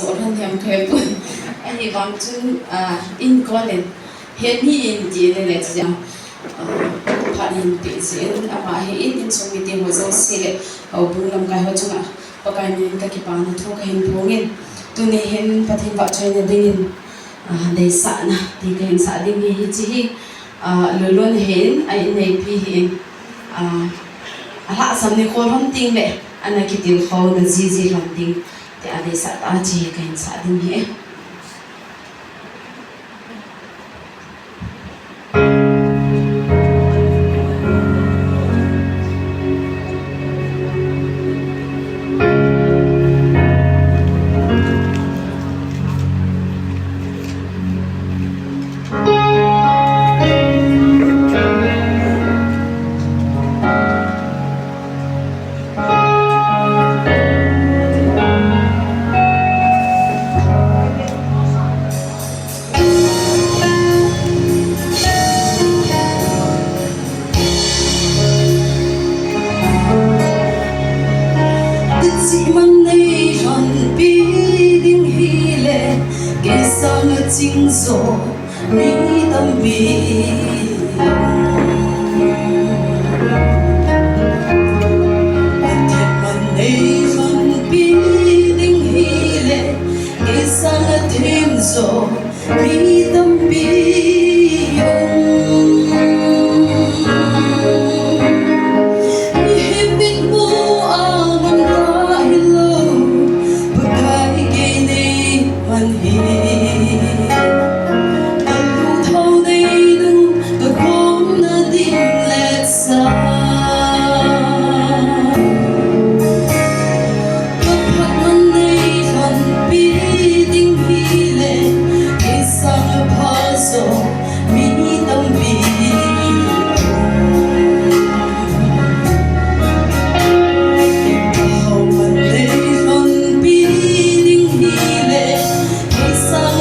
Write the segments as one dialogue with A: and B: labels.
A: zo ran hem khe bu ani wang chun in kolen he ni in ji le cha pharin pe zen ama he in so mi te mo zo se au bu lam kai ho chunga pakai ni ka ki pa na tho ka hin phongin tu ne hen pathin ba choi na dingin dei sa na ti ka hin sa ding hi chi hi lulun hen ai nei pi hin ala sam ni khol hom ting le ana ki til kho na ji ram ting te a dei sa ta chi ka hin sa ding hi chính rồi mi tâm bi thiệt mình đây vẫn bi đinh hi lệ cái sang thêm rồi mi tâm bi Hãy subscribe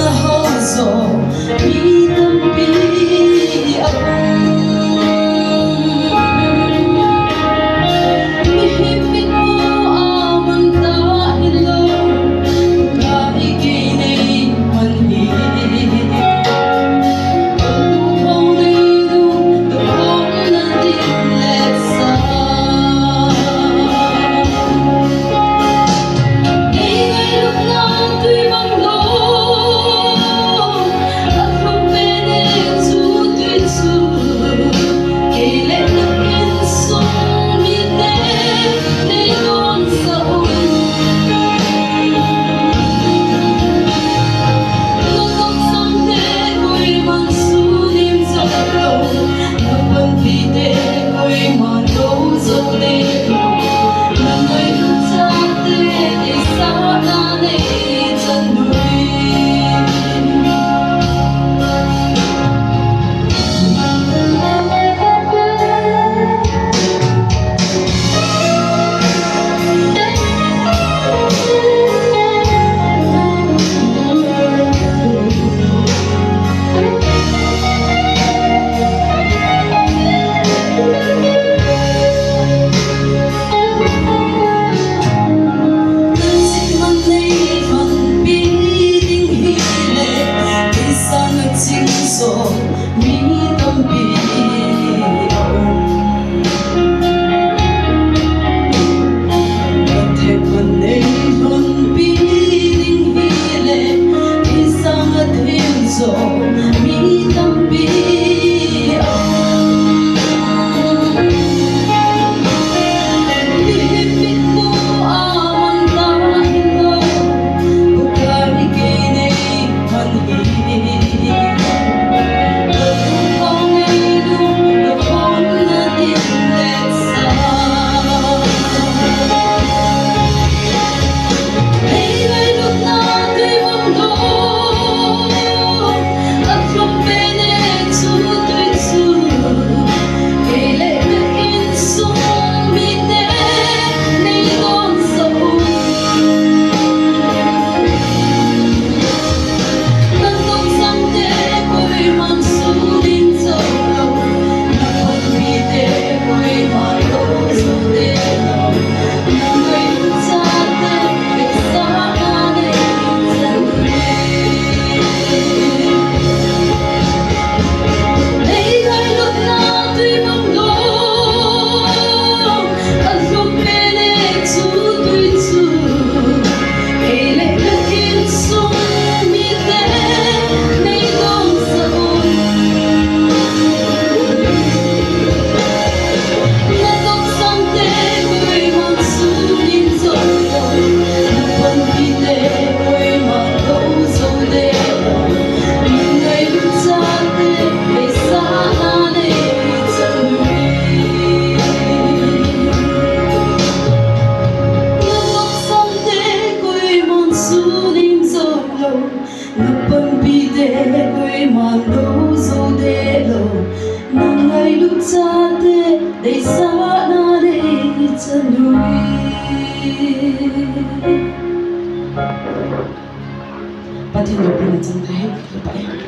A: pathin lo pina chang khai ke pa